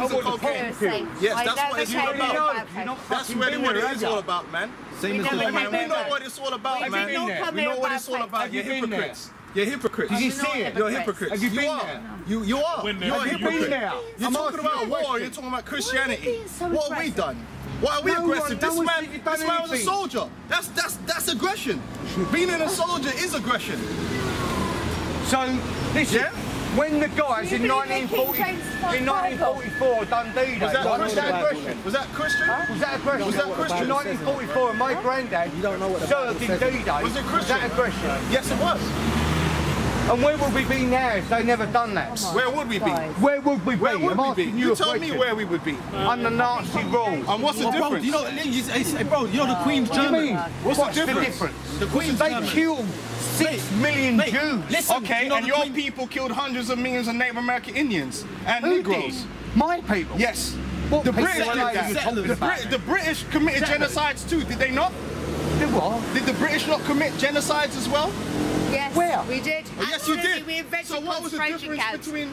tons of cocaine. Yes, that's what it's all about. That's what it is all about, man. Same as the man. We know what it's all about, man. We know what it's all about. You're hypocrites. You're hypocrites. Did you see it? You're hypocrites. Have you been there? You are. You're a hypocrite. You're talking about war. You're talking about Christianity. What have we done? Why are we aggressive? This man was a soldier. That's aggression. Being a soldier is aggression. So, listen, when the guys in 1944 done D-Day, was that aggression? Was that Christian? Was that aggression? Was that Christian? In 1944, my granddad served in D-Day. Was it Christian? Was that aggression? Yes, it was. And where would we be now if they never done that? Where would we be? Where would we be? Where would we be? You tell me where we would be. Under Nazi rule. And what's the difference? You know, bro, you know the Queen's German. What's the difference? The Queen's They killed 6 million Jews. Listen, okay, and your people killed hundreds of millions of Native American Indians and Negroes. My people? Yes. What the British did that. The British committed genocides too, did they not? Did what? Did the British not commit genocides as well? Yes, where? we did. Oh, yes, you did. We invented so what was the difference between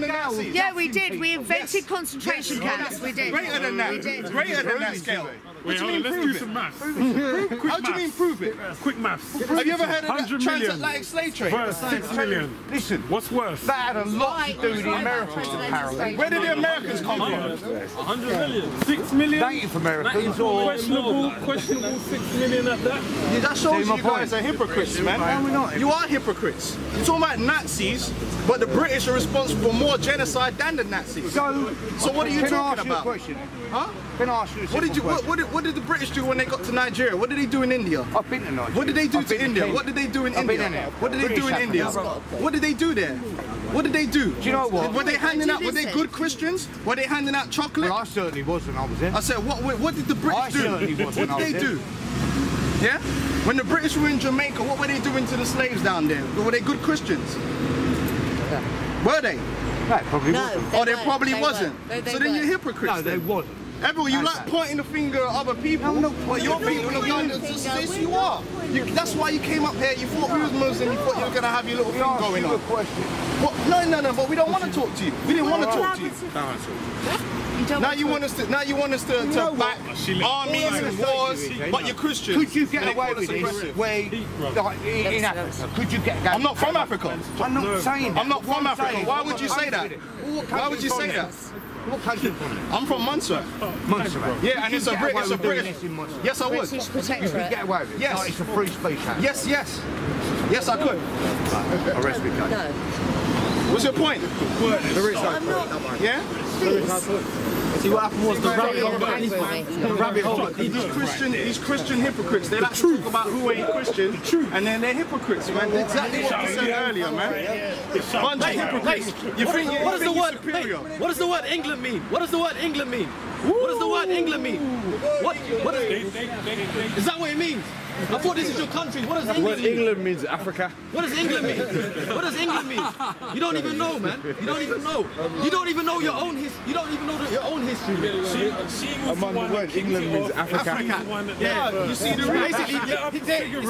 the Nazis? Yeah, we did. We invented concentration camps. We did. Greater than that. We did. Greater than that scale. Wait, hold on, let's do some maths. How do you mean prove it? Quick maths. Have you ever heard of that 100 transatlantic slave trade? Versus 6 million. Listen, what's worse? that had a lot to do with the Americans, apparently. Where did the Americans come from? 100 million. 6 million? Native Americans or... Questionable 6 million at that? Yeah, that shows you guys are hypocrites, man. You are hypocrites. You're talking about Nazis, but the British are responsible for more genocide than the Nazis. So what are you talking about? Huh? Can I ask you a question? What did the British do when they got to Nigeria? What did they do in India? I've been to Nigeria. What did they do to India? What did they do in India? What did they do in India? What did they do there? What did they do? Do you know what? Were they handing out? Were they good Christians? Were they handing out chocolate? Well, I certainly was when I was there. I said, what did the British do? Certainly was what did they do? Yeah? When the British were in Jamaica, what were they doing to the slaves down there? Were they good Christians? Yeah. Were they? No, probably wasn't. Or they probably wasn't. So then you're hypocrites. No, they wasn't. Everyone, you like pointing the finger at other people, but your people have done this. You are. That's why you came up here. You thought we was Muslim. You thought you were gonna have your little thing going on. No. But we don't want to talk to you. We didn't want to talk to you. Now you want us to back armies and wars, but you're Christian. Could you get away with this? In Africa, could you get? I'm not from Africa. I'm not saying that. I'm not from Africa. Why would you say that? Why would you say that? What country are you from? I'm from Montserrat. Montserrat. Yeah, and it's a British. Yes, I would. Could you get away with it? Yes. It's a free speech act. Yes, I could. Arrest me, Kate. No. What's your point? Yeah? See what happened was the rabbit hole. These Christian hypocrites. They like to talk about who ain't Christian, and then they're hypocrites, man. Exactly what you said earlier, man. Bunch of hypocrites. You think you're superior. What does the word England mean? What does the word England mean? What does the word England mean? Is that what it means? I thought this is your country. What does England mean? England means Africa. What does England mean? What does England mean? You don't even know, man. You don't even know. You don't even know your own history. You don't even know your own history. Among the word England means Africa. Yeah, you see the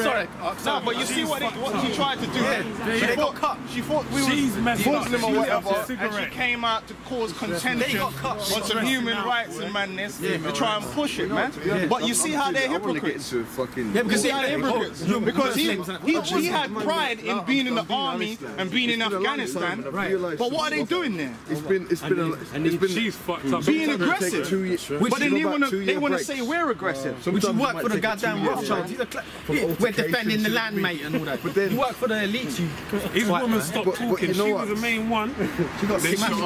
sorry. No, but you see what she tried to do. She thought we were Muslim or whatever, and she came out to cause contention on some human rights and madness to try and push it, man. But you see how they're hypocrites. You see how they're hypocrites. Because he had pride in being in the army and being in Afghanistan. But what are they doing there? It's been She's fucked up. Being aggressive. But then they want to say we're aggressive. Would you work for the goddamn Rothschilds? We're defending the land, mate, and all that. But then you work for the elites. His woman stopped talking. She was the main one.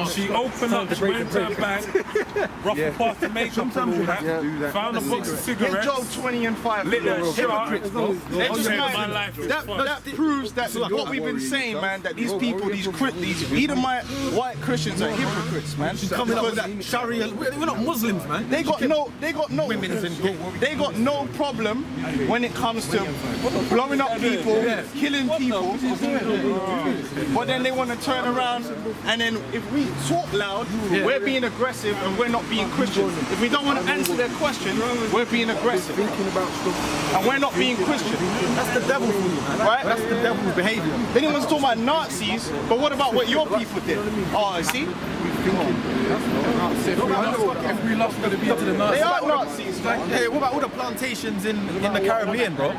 She opened up, she went to her bag, roughed past the makeup and all that, found a box of cigarettes. They drove 20 and 5. That proves that what we've been saying, man, that these people, these Edomite white Christians are hypocrites, man. Coming up with that Sharia. We're not Muslims, man. They got no problem when it comes to blowing up people, killing people. But then they want to turn around and then if we talk loud, we're being aggressive and we're not being Christian. If we don't want to answer their question, we're being aggressive. And we're not being Christian. That's the devil for you, man. Right? That's the devil's behavior. Then anyone's talking about Nazis, but what about what your people did? Oh, see? If we lost, going to be to the Nazis. They are Nazis. Hey, what about all the plantations in the Caribbean, bro?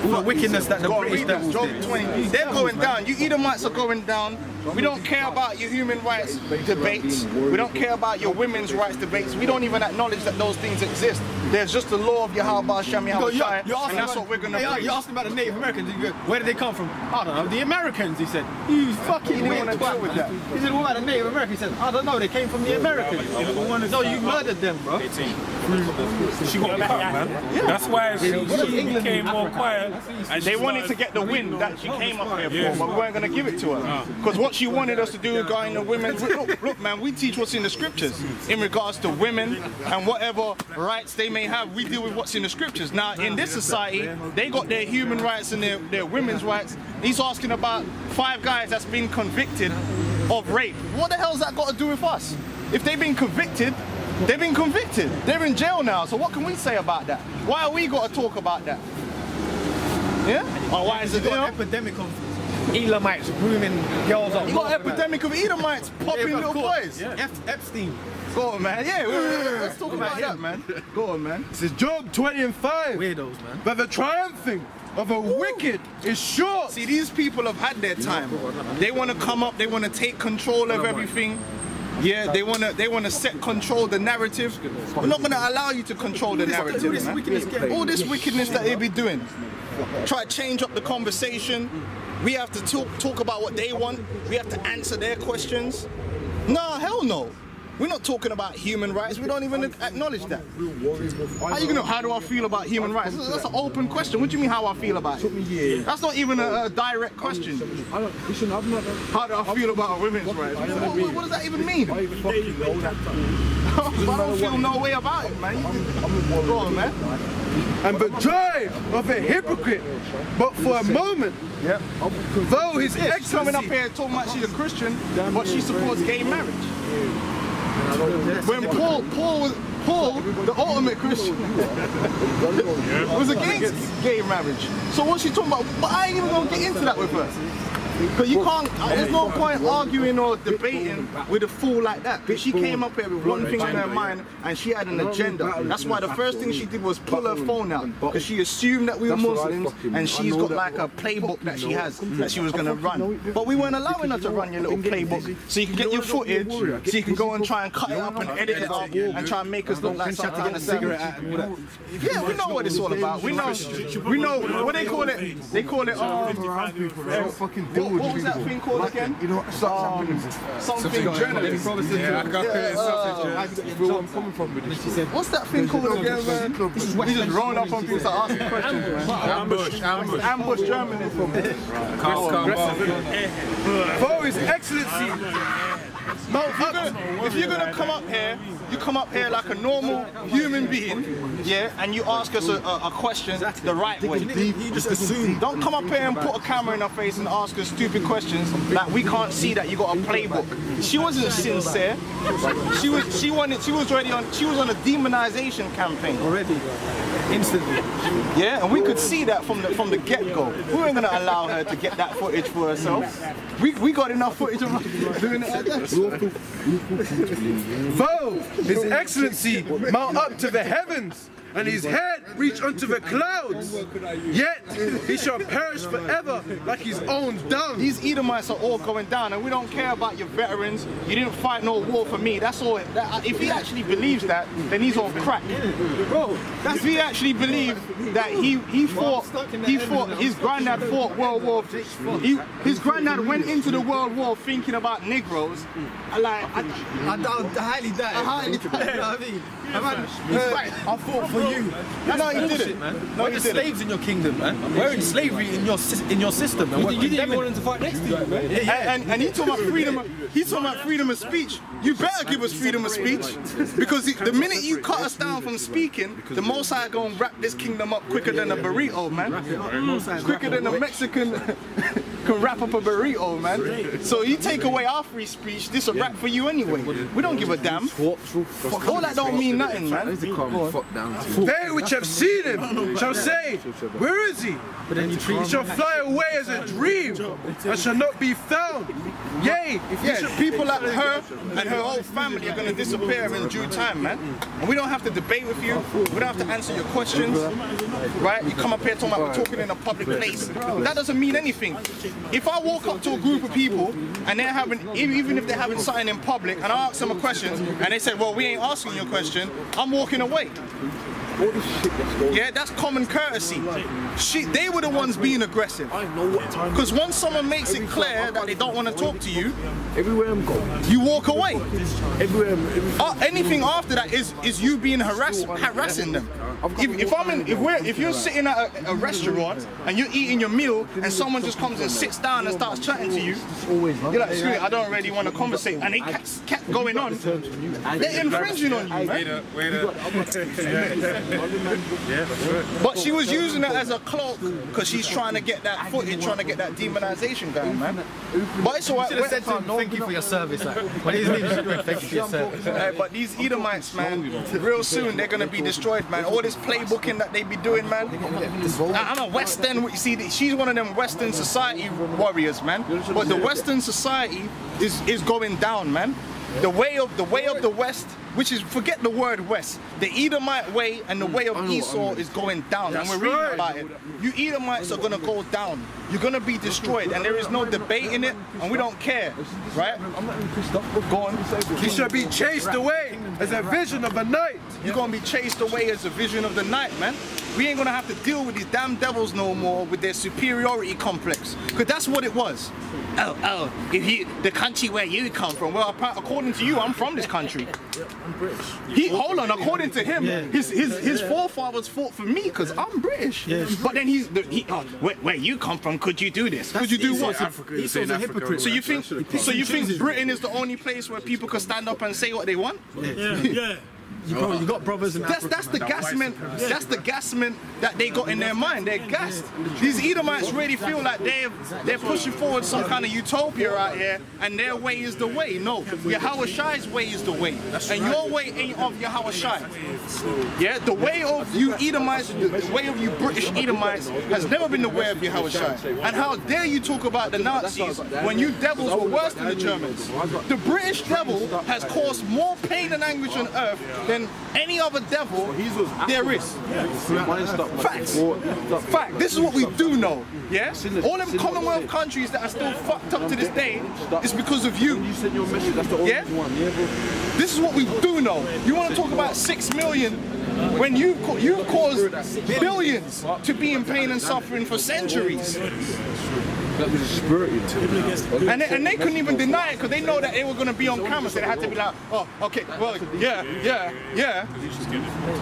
All the wickedness that the British devils did. They're going down. You Edomites are going down. We don't care about your human rights debates. We don't care about your women's rights debates. We don't even acknowledge that those things exist. There's just the law of Yahweh Shem Yahweh Shai, and that's what we're going to preach. You're asking about the Native Americans. Where did they come from? I don't know. The Americans, he said. You fucking weird twat with that. He said, what about the Native Americans? He said, I don't know. They came from the Americans. No, you murdered them, bro. She got cut, man. Yeah. That's why she became more quiet. And they wanted to get the win that she came up here for, but we weren't going to give it to her. Because what she wanted us to do, going to women, look, man, we teach what's in the scriptures in regards to women and whatever rights they may have. We deal with what's in the scriptures. Now, in this society, they got their human rights and their women's rights. He's asking about 5 guys that's been convicted of rape. What the hell's that got to do with us? If they've been convicted, they've been convicted. They're in jail now. So what can we say about that? Why are we got to talk about that? Yeah? Or why is it an epidemic of Elamites grooming girls up? You got an epidemic of Edomites popping little boys. Yeah. Epstein. Go on, man. Yeah, let's talk about that, man. Go on, man. This is Job 20 and 5. Weirdos, man. But the triumphing of a wicked is short. See, these people have had their time. They want to come up. They want to take control of everything. Yeah, they wanna set control the narrative. We're not gonna allow you to control the narrative, man. All this wickedness that they be doing. Try to change up the conversation. We have to talk about what they want. We have to answer their questions. Nah, hell no. We're not talking about human rights. We don't even acknowledge that. How do I feel about human rights? That's an open question. What do you mean how I feel about it? That's not even a direct question. How do I feel about women's rights? What does that even mean? I don't feel no way about it, man. Go on, man. And the joy of a hypocrite, but for a moment, though his ex coming up here talking about she's a Christian, but she supports gay marriage. When Paul, the ultimate Christian, was against gay marriage. So what's she talking about? But I ain't even gonna get into that with her. Because you can't, there's no point arguing or debating with a fool like that. Because she came up here with one thing in her mind and she had an agenda. That's why the first thing she did was pull her phone out. Because she assumed that we were Muslims and she's got like a playbook that she has that she was going to run. But we weren't allowing her to run your little playbook so you can get your footage, so you can go and try and cut it up and edit it up and try and make us look like some kind of cigarette. Yeah, we know what it's all about. We know, what they call it? They call it, what was that thing called again? You know, something journalism. Yeah, I got where I'm coming from with this. What's that thing called again, man? We just rolling up on people to ask questions, man. Ambush journalism. For His Excellency. If you're gonna come up here, you come up here like a normal human being, yeah, and you ask us a question the right way. You just assume. Don't come up here and put a camera in our face and ask us stupid questions like we can't see that you got a playbook. She wasn't sincere. She was on a demonization campaign already. Instantly. Yeah, and we could see that from the get-go. We weren't gonna allow her to get that footage for herself. We got enough footage of her doing it like that. Though His Excellency mount up to the heavens, and his head reach unto the clouds, yet he shall perish forever like his own dung. These Edomites are all going down, and we don't care about your veterans. You didn't fight no war for me. That's all. If he actually believes that, then he's on crack. Bro, if he actually believed that he fought, his granddad fought World War. His granddad went into the World War thinking about Negroes. I highly doubt it. I highly doubt it. You know what I mean? I fought for you. No, he didn't, man. No, we're just slaves in your kingdom, man. We're in slavery in your system, man. You didn't even want him to fight next to you, man. And he talking about freedom. He's talking about freedom of speech. You better give us freedom of speech, because the minute you cut us down from speaking, the Most High gonna wrap this kingdom up quicker than a burrito, man. Quicker than a Mexican can wrap up a burrito, man. So you take away our free speech, this a wrap for you anyway. We don't give a damn. All that don't mean nothing, man. They which have seen him shall say, where is he? But then he shall fly away as a dream and shall not be found. Yay! People like her and her whole family are going to disappear in due time, man. And we don't have to debate with you. We don't have to answer your questions, right? You come up here talking about we're talking in a public place. That doesn't mean anything. If I walk up to a group of people and they're having, even if they're having something in public, and I ask them a question and they say, well, we ain't asking you a question, I'm walking away. Yeah, that's common courtesy. They were the ones being aggressive. Because once someone makes it clear that they don't want to talk to you, you walk away. Anything after that is you being harassing them. If you're sitting at a restaurant and you're eating your meal and someone just comes and sits down and starts chatting to you, you're like, screw it, I don't really want to conversate, and they kept going on, they're infringing on you, man. But she was using it as a cloak because she's trying to get that footage, trying to get that demonization going, man. But it's alright. Said to him, thank you for your service. Like, when he's leaving, thank you for your service. But these Edomites, man, real soon they're gonna be destroyed, man. All this playbooking that they be doing, man. I'm a Western. You see, she's one of them Western society warriors, man. But the Western society is going down, man. The way of the West, which is, forget the word West, the Edomite way and the way of Esau is going down. And we're reading about it. You Edomites are going to go down. You're going to be destroyed. And there is no debate in it. And we don't care. Right? Go on. He shall be chased away as a vision of the night. You're going to be chased away as a vision of the night, man. We ain't going to have to deal with these damn devils no more with their superiority complex. Because that's what it was. Oh, the country where you come from. Well, according to you, I'm from this country. I'm British. Hold on, according to him, his forefathers fought for me because I'm British. But then where you come from, could you do this? Could you do what? He's a hypocrite. So you think Britain is the only place where people can stand up and say what they want? Yeah. You got brothers in Africa. That's the gasment. That's the gasment that they got in their mind. They're gassed. These Edomites really feel like they're pushing forward some kind of utopia out here, and their way is the way. No, Yahweh Shai's way is the way, and your way ain't of Yahweh Shai. Yeah, the way of you Edomites, the way of you British Edomites has never been the way of Yahweh Shai. And how dare you talk about the Nazis when you devils were worse than the Germans? The British devil has caused more pain and anguish on earth than any other devil there is. Facts. Fact. This is what we do know. Yeah? All them Commonwealth countries that are still fucked up to this day is because of you. Yeah? This is what we do know. You want to talk about 6 million when you've caused billions to be in pain and suffering for centuries. And they couldn't even deny it because they know that they were going to be on camera, so they had to be like, oh, okay, well, yeah.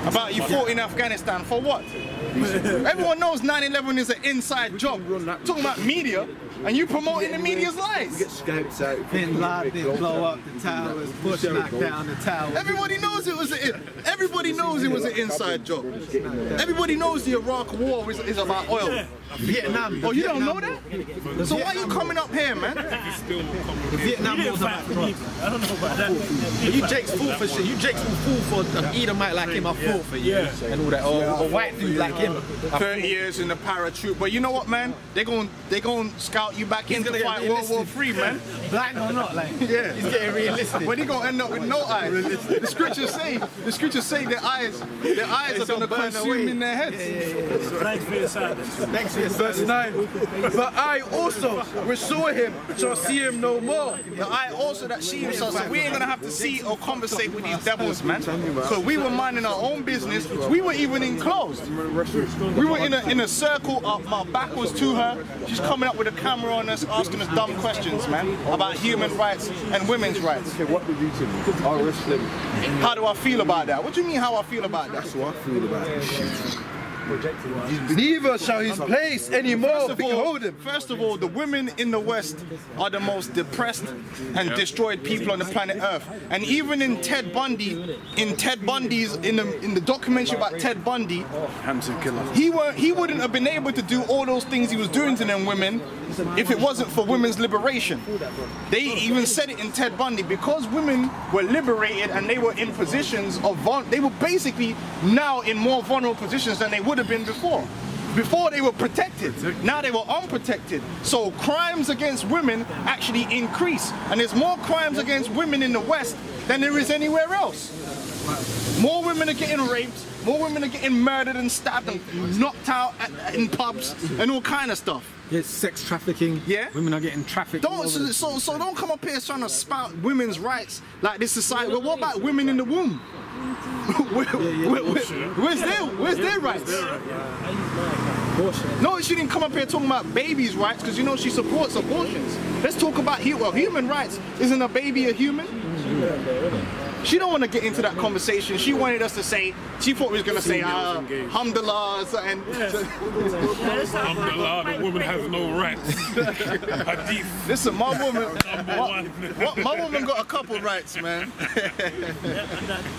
About you fought in Afghanistan for what? Everyone knows 9/11 is an inside job. Talking about media, and you promoting the media's lies. Bin Laden blow up the towers, Bush knocked down the towers. Everybody knows it was an inside job. Everybody knows the Iraq War is about oil. Vietnam. Oh, you don't know that? So why are you coming up here, man? The Vietnam War's about drugs. I don't know about that. You Jake's fool for shit. You Jake's fool for an Edomite like him. I fought for you. And all that. Or a white dude like him. 30 years in the paratroop. But you know what, man? They gon' scout you back in to fight World War III, man. Blind or not, like, he's getting realistic. When he gonna end up with no eyes? The scriptures say their eyes are gonna consume in their heads. Thanks for your silence. Thanks for your Verse 9. But I also restore him, shall see him no more. The I also that see himself. So we ain't gonna have to see or conversate with these devils, man. So we were minding our own business. We were even enclosed. We were in a circle. My back was to her. She's coming up with a camera on us, asking us dumb questions, man, about human rights and women's rights. Okay, what did you do? I'll arrest them. How do I feel about that? What do you mean how I feel about that? That's what I feel about it. Neither shall his place anymore behold him. First of all, the women in the West are the most depressed and destroyed people on the planet Earth. And even in Ted Bundy's in the documentary about Ted Bundy, Hampton killer. he wouldn't have been able to do all those things he was doing to them women if it wasn't for women's liberation. They even said it in Ted Bundy, because women were liberated and they were in positions of they were basically now in more vulnerable positions than they would have been before. Before they were protected, now they were unprotected. So crimes against women actually increase. And there's more crimes against women in the West than there is anywhere else. More women are getting raped, more women are getting murdered and stabbed and knocked out in pubs and all kind of stuff. Yes, sex trafficking. Yeah, women are getting trafficked. So don't come up here trying to spout women's rights like this society. Well, what about women in the womb? Where's their rights? No, she didn't come up here talking about babies' rights because you know she supports abortions. Let's talk about human rights. Isn't a baby a human? She don't want to get into that conversation. She wanted us to say, she thought we was going to say, alhamdulillah, and alhamdulillah, the woman has no rights. Hadith. Listen, my woman got a couple rights, man.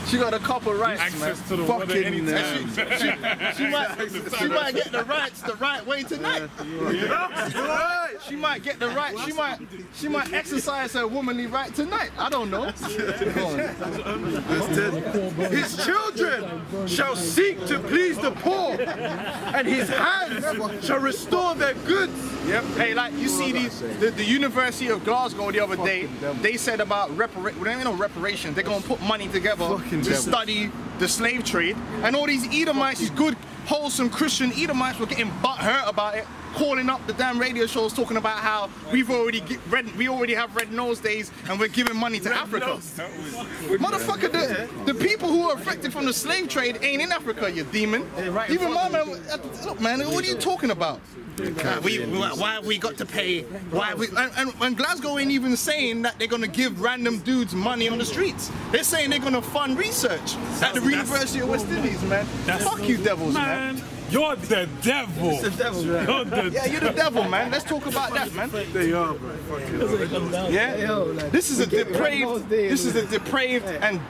She got a couple rights, access man. To the water anytime. She might get the rights the right way tonight. She might get the right. She might exercise her womanly right tonight. I don't know. His children shall seek to please the poor, and his hands shall restore their goods. Yep. Hey, like you see the University of Glasgow the other day, they said about reparations. They're gonna put money together to study the slave trade, and all these Edomites, these good, wholesome Christian Edomites, were getting butthurt about it, calling up the damn radio shows talking about how we already have red nose days and we're giving money to Africa. Motherfucker, the people who are affected from the slave trade ain't in Africa, you demon. Even my man, look man, what are you talking about? Why have we got to pay? And Glasgow ain't even saying that they're gonna give random dudes money on the streets. They're saying they're gonna fund research at the University of West Indies, man. Fuck you devils, man. You're the devil. It's the devil, man. You're the you're the devil, man. Let's talk about that, man. They are, bro. Yeah. This is a depraved. This is a depraved and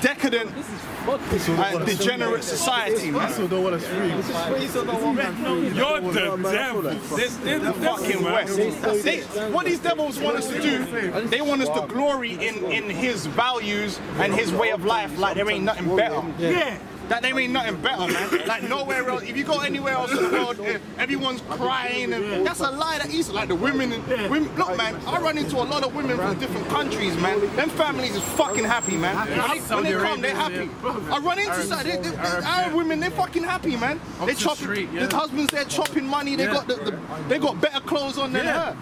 decadent and degenerate society, man. You're the devil. The fucking West. What these devils want us to do, they want us to glory in his values and his way of life like there ain't nothing better. Yeah. That there ain't nothing better, man. Like nowhere else. If you go anywhere else in the world, everyone's crying, and that's a lie. That is like the women. Look, man, I run into a lot of women from different countries, man. Them families is fucking happy, man. When they come, they're happy. I run into Arab women, they're fucking happy, man. They chopping. The husbands, they're chopping money. They got they got better clothes on than her.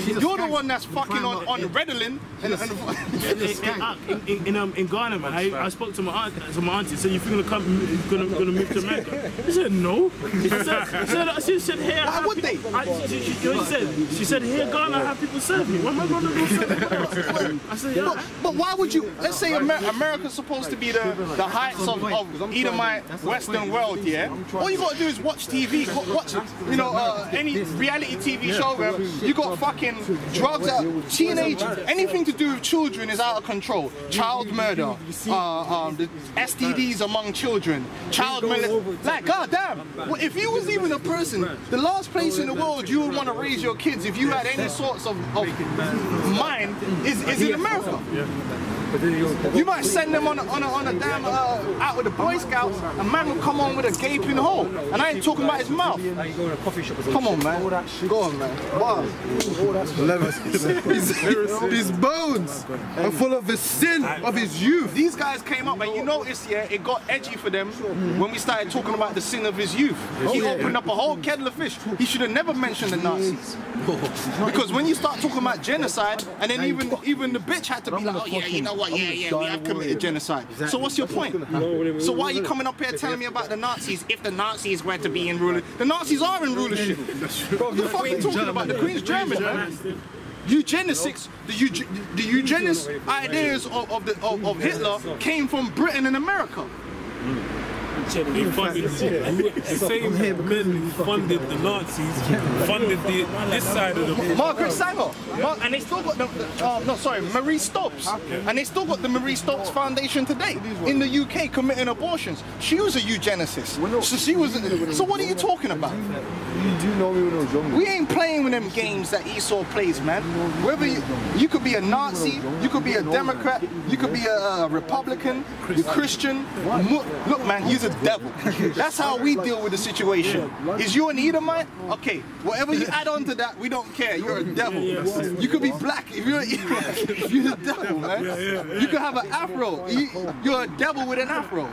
You're the one that's fucking on Redolin. In Ghana, man, I spoke to my auntie. Said, "You think gonna move to America?" She said no. She said here. Why would they? She said here, Ghana, have people serve me. Why am I gonna go serve? I said yeah. But why would you? Let's say America's supposed to be the heights of Edomite Western world, yeah. All you gotta do is watch TV, watch any reality TV show where you got fucking drugs out, teenagers, anything to do with children is out of control. Child murder, the STDs among children, child murder. Like, goddamn, if you was even a person, the last place in the world you would want to raise your kids if you had any sorts of mind is in America. You might send them on a damn out with the Boy Scouts, a man will come on with a gaping hole, and I ain't talking about his mouth. Come on, man. Go on, man. Wow. His bones are full of the sin of his youth. These guys came up, and you notice, yeah, it got edgy for them when we started talking about the sin of his youth. He opened up a whole kettle of fish. He should have never mentioned the Nazis. Because when you start talking about genocide, and then even the bitch had to be like, oh yeah, you know what, yeah, we have committed genocide. So what's your point? So why are you coming up here telling me about the Nazis if the Nazis were to be in rulership? The Nazis are in rulership. What the fuck are you talking about? The Queen's German, man. Eugenics, the eugenics ideas of Hitler came from Britain and America. He funded the same men who funded the Nazis, funded this side of the Margaret Sanger, and they still got Marie Stopes, and they still got the Marie Stopes Foundation today in the UK committing abortions. She was a eugenicist, so she was. So what are you talking about? do know me when I was younger. We ain't playing with them games that ESAU plays, man. Whether you could be a Nazi, you could be a Democrat, you could be a Republican, you're Christian. Look, man, you're the devil. That's how we deal with the situation. Is you an Edomite? Okay, whatever you add on to that, we don't care. You're a devil. You could be black. If you're an Edomite, you're the devil, man. You could have an afro. You're a devil with an afro.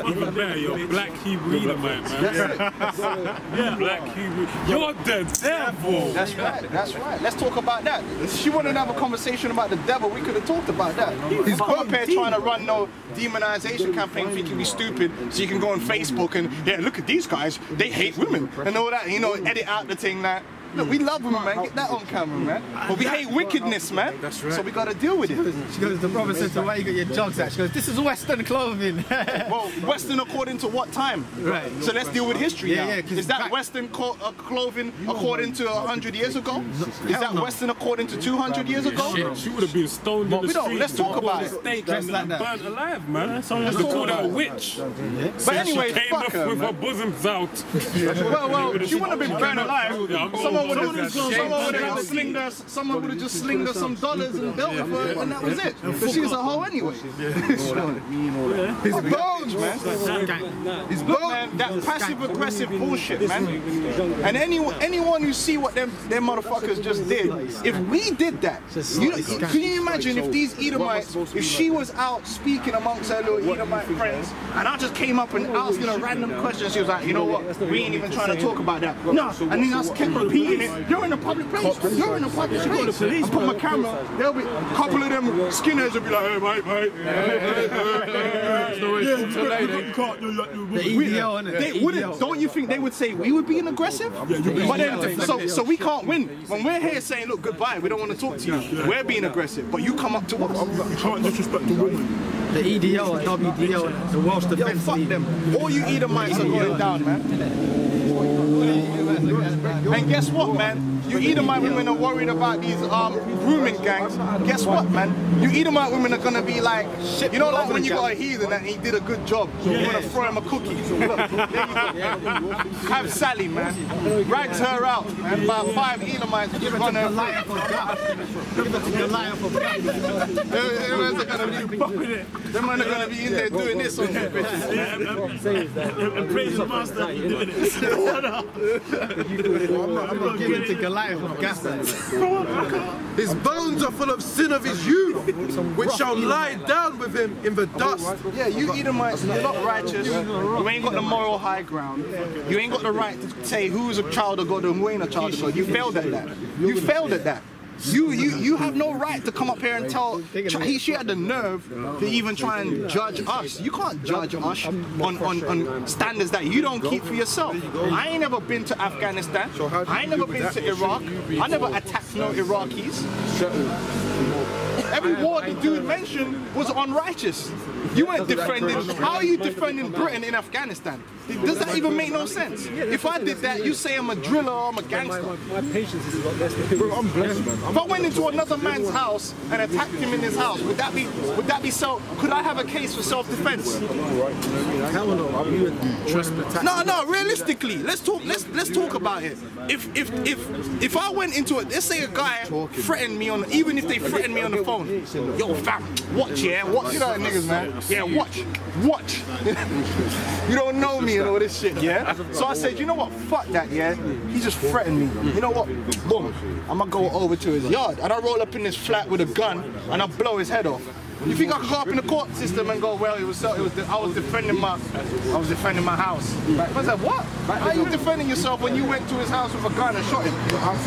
Even there, you're black Hebrew Edomite, man. Black Hebrew. You're the devil. That's right. That's right. Let's talk about that. If she wanted to have a conversation about the devil, we could have talked about that. He's up here trying to run no demonization campaign, thinking he's stupid, so you can go on Facebook and look at these guys, they hate women and all that. You know, edit out the thing that. Look, we love women, man. Get that on camera, man. But we hate wickedness, man. That's right. So we got to deal with it. She goes, the brother said to where you got your jogs at? She goes, this is Western clothing. Well, Western according to what time? Right. So let's deal with history now. Is that Western clothing according to 100 years ago? Is that Western according to 200 years ago? Shit, she would have been stoned in the street. Let's talk about it. Just like that. Burnt alive, man. Let's call her a witch. But anyway, she came up with her bosoms out. Well, she wouldn't have been burnt alive. Someone would have just slinged her some dollars and dealt with her, and that was it. But she's a hoe anyway. His bones, man. His bones. Man, that passive-aggressive bullshit, man. And anyone who see what them motherfuckers just did, if we did that, can you imagine if these Edomites, if she was out speaking amongst her little Edomite friends, and I just came up and asking her random questions, she was like, you know what, we ain't even trying to talk about that. No, and then I just kept repeating it. You're in a public place. You're in a public place. I put my camera. There'll be a couple of them skinheads will be like, hey, mate. They wouldn't. Don't you think they would say we were being aggressive? But then, so we can't win. When we're here saying, look, goodbye, we don't want to talk to you. We're being aggressive, but you come up to us. You can't disrespect the woman. The EDO and WDO, the Welsh Defence League. Fuck them. All you Edomites are going down, man. And guess what, man? You Edomite women are worried about these grooming gangs. Guess what, man? You Edomite women are gonna be like, you know, like when you got a heathen and he did a good job, you're gonna throw him a cookie. Look, there you go. Have Sally, man. Rags her out, man. About 5 Edomites just run her. Them men are gonna be in there doing this on you, bitches. And praise the master for doing it. I'm not giving to Goliath of Gaza. His bones are full of sin of his youth, which shall lie down with him in the dust. Yeah, you Edomites, you're not righteous. You ain't got the moral high ground. You ain't got the right to say who's a child of God and who ain't a child of God. You failed at that. You failed at that. You have no right to come up here and tell. She had the nerve to even try and judge us. You can't judge us on standards that you don't keep for yourself. I ain't never been to Afghanistan. I ain't never been to Iraq. I never attacked no Iraqis. Every war the dude mentioned was unrighteous. You weren't defending. How are you defending Britain in Afghanistan? Does that even make no sense? If I did that, you say I'm a driller or I'm a gangster. My patience is a lot less. Bro, I'm blessed, man. If I went into another man's house and attacked him in his house, would that be self? Could I have a case for self-defense? No. Realistically, let's talk about it. If I went into it, let's say a guy threatened me on, even if they threatened me on the phone, yo fam, watch, yeah, watch, you know niggas, man, yeah, watch. You don't know me and all this shit, yeah. So I said, you know what, fuck that, yeah. He just threatened me. You know what? Boom. I'm gonna go over to his yard and I roll up in this flat with a gun and I blow his head off. You think I could go up in the court system and go, well, I was defending my house. I said, what? How are you defending yourself when you went to his house with a gun and shot him?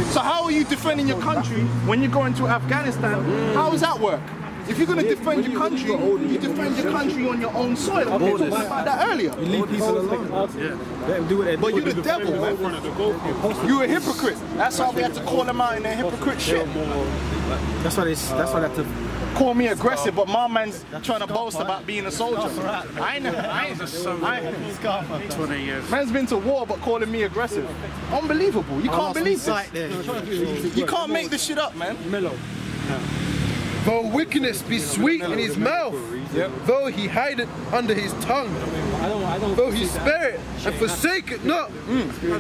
So how are you defending your country when you go into Afghanistan? How does that work? If you're going to defend your country, you defend your country on your own soil. I talked about that earlier. You leave people alone. But you're the devil, man. You're a hypocrite. That's why we had to call them out in their hypocrite shit. That's why they have to call me aggressive, but my man's trying to boast about being a soldier. I ain't 20 years. Man's been to war, but calling me aggressive. Unbelievable. You can't believe this. You can't make this shit up, man. Though wickedness be sweet in his mouth, though he hide it under his tongue, though he spare it and forsake it not,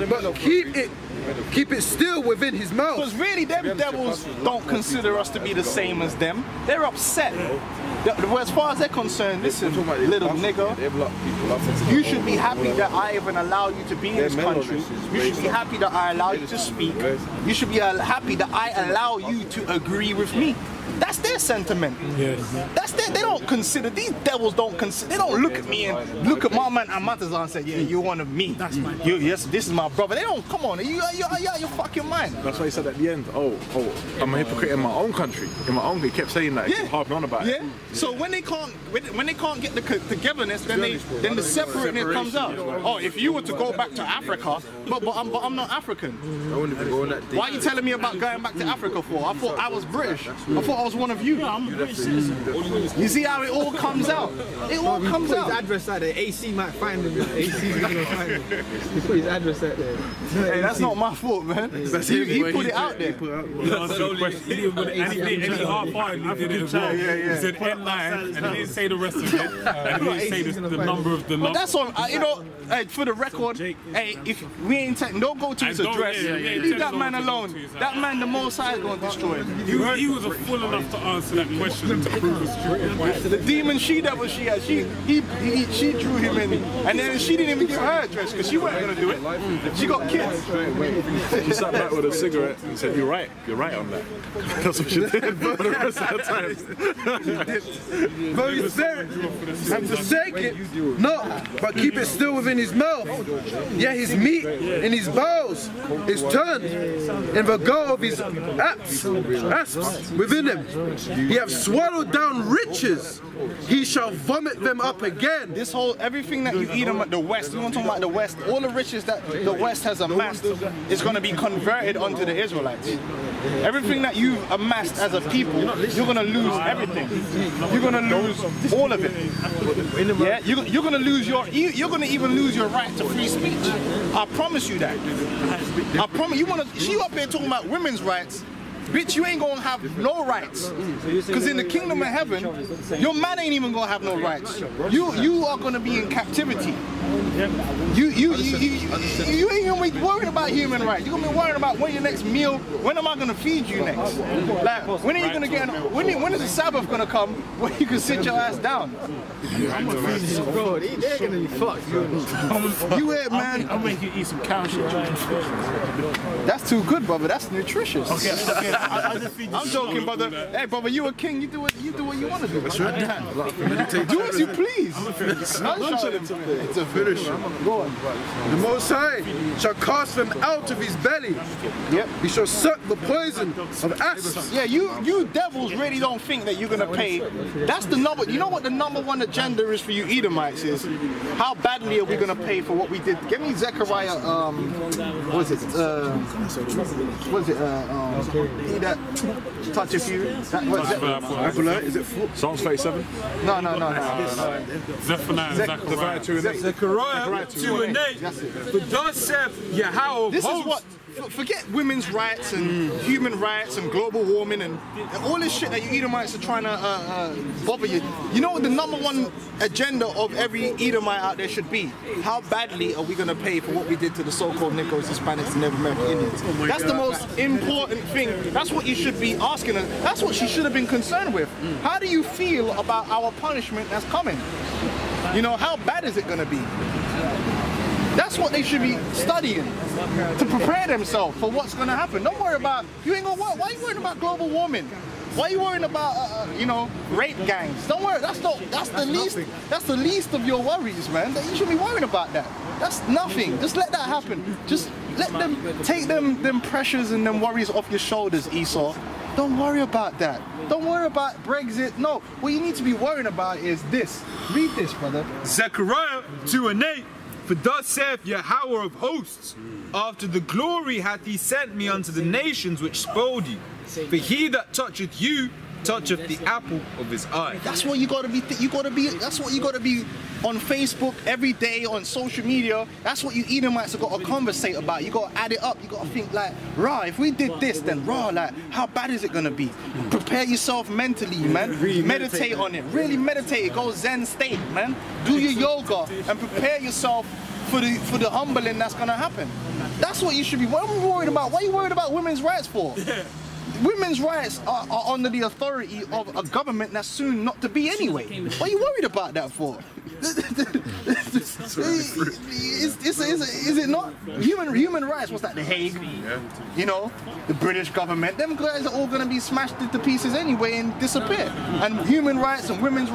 but keep it still within his mouth. Because really, them devils don't consider us to be the same as them. They're upset. As far as they're concerned, listen, little nigga, you should be happy that I even allow you to be in this country. You should be happy that I allow you to speak. You should be happy that I allow you to agree with me. That's their sentiment. That's their, they don't consider, these devils don't consider, they don't look at me and look at my man Amatazan and say, yeah, you're one of me. That's my yes, this is my brother. They don't, come on, you're out your fucking mind. That's why he said at the end, oh, I'm a hypocrite in my own country. In my own, he kept saying that, harping on about it. So when they can't get the togetherness, then the separateness comes out. Oh, if you were to go back to Africa, but I'm not African. Why are you telling me about going back to Africa for? I thought I was British. I thought I was one of you. I'm a British citizen. You see how it all comes out? It all comes out. His address out there. AC might find him. AC's gonna find him. He put his address out there. Hey, that's not my fault, man. He put it out there. He answered the question. He didn't even any hard part. He did it as well. He said headline, and he didn't say the rest of it. And he didn't say the number of the. But that's on. You know, for the record, hey, if we ain't don't go to his address. Leave that man alone. That man, the Most High, is gonna destroy him. He was full enough to answer that question to prove his truth. The demon she-devil she had, she drew him in, and then she didn't even give her address because she wasn't gonna do it. She got kids. She sat back with a cigarette and said, you're right on that. That's what she did for the rest of the time. Though he spare it and forsake it not, but keep it still within his mouth. Yet his meat in his bowels is turned in the gall of his asps within him. He hath swallowed down riches. He shall vomit them up again. This whole, everything that you eat at the West, you want to talk about the West, all the riches that the West has amassed is going to be converted onto the Israelites. Everything that you've amassed as a people, you're going to lose everything. You're going to lose all of it. Yeah, you're going to lose you're going to even lose your right to free speech. I promise you that. I promise you up here talking about women's rights. Bitch, you ain't gonna have no rights. Because in the kingdom of heaven, your man ain't even gonna have no rights. You are gonna be in captivity. You ain't gonna be worried about human rights. You're gonna be worried about when your next meal, when am I gonna feed you next? Like, when are you gonna get, when is the Sabbath gonna come where you can sit your ass down? Bro, they're gonna be fucked. You hear, man? I'll make you eat some cow shit. That's too good, brother. That's nutritious. Okay. I'm joking, brother. Hey, brother, you a king. You do what you want to do. That's right. Do as you please. It's a finish. Go on. The Most High shall cast them out of his belly. Yep. He shall suck the poison of asps. Yeah, you devils really don't think that you're gonna pay. That's the number. You know what the #1 agenda is for you Edomites is? How badly are we gonna pay for what we did? Give me Zechariah. What is it? He that toucheth you. Is it Psalms 37? No. Zephaniah 2:8. Zechariah 2:8. For thus saith Yahweh. This is what. Forget women's rights and human rights and global warming and all this shit that you Edomites are trying to bother you. You know what the #1 agenda of every Edomite out there should be? How badly are we going to pay for what we did to the so-called Negroes, Hispanics, and Native American Indians? That's the most important thing. That's what you should be asking us. That's what she should have been concerned with. How do you feel about our punishment that's coming? You know, how bad is it going to be? That's what they should be studying to prepare themselves for what's going to happen. Don't worry about, you ain't going to worry. Why are you worrying about global warming? Why are you worrying about, rape gangs? Don't worry, that's the least of your worries, man. You shouldn't be worrying about that. That's nothing. Just let that happen. Just let them take them pressures and them worries off your shoulders, Esau. Don't worry about that. Don't worry about Brexit. No, what you need to be worrying about is this. Read this, brother. Zechariah 2:8. For thus saith Yahweh of hosts, after the glory hath he sent me unto the nations which spoiled you. For he that toucheth you toucheth the apple of his eye. That's what you gotta be. That's what you gotta be on Facebook every day, on social media. That's what you Edomites have got to conversate about. You gotta add it up. You gotta think like, rah, if we did this, then rah, like, how bad is it gonna be? Prepare yourself mentally, man. Meditate on it. Really meditate. Go Zen state, man. Do your yoga and prepare yourself for the humbling that's gonna happen. That's what you should be. What are you worried about? What are you worried about women's rights for? Women's rights are under the authority of a government that's soon not to be anyway. What are you worried about that for? Is it not? Human rights, what's that, The Hague? You know, the British government, them guys are all going to be smashed into pieces anyway and disappear. And human rights and women's rights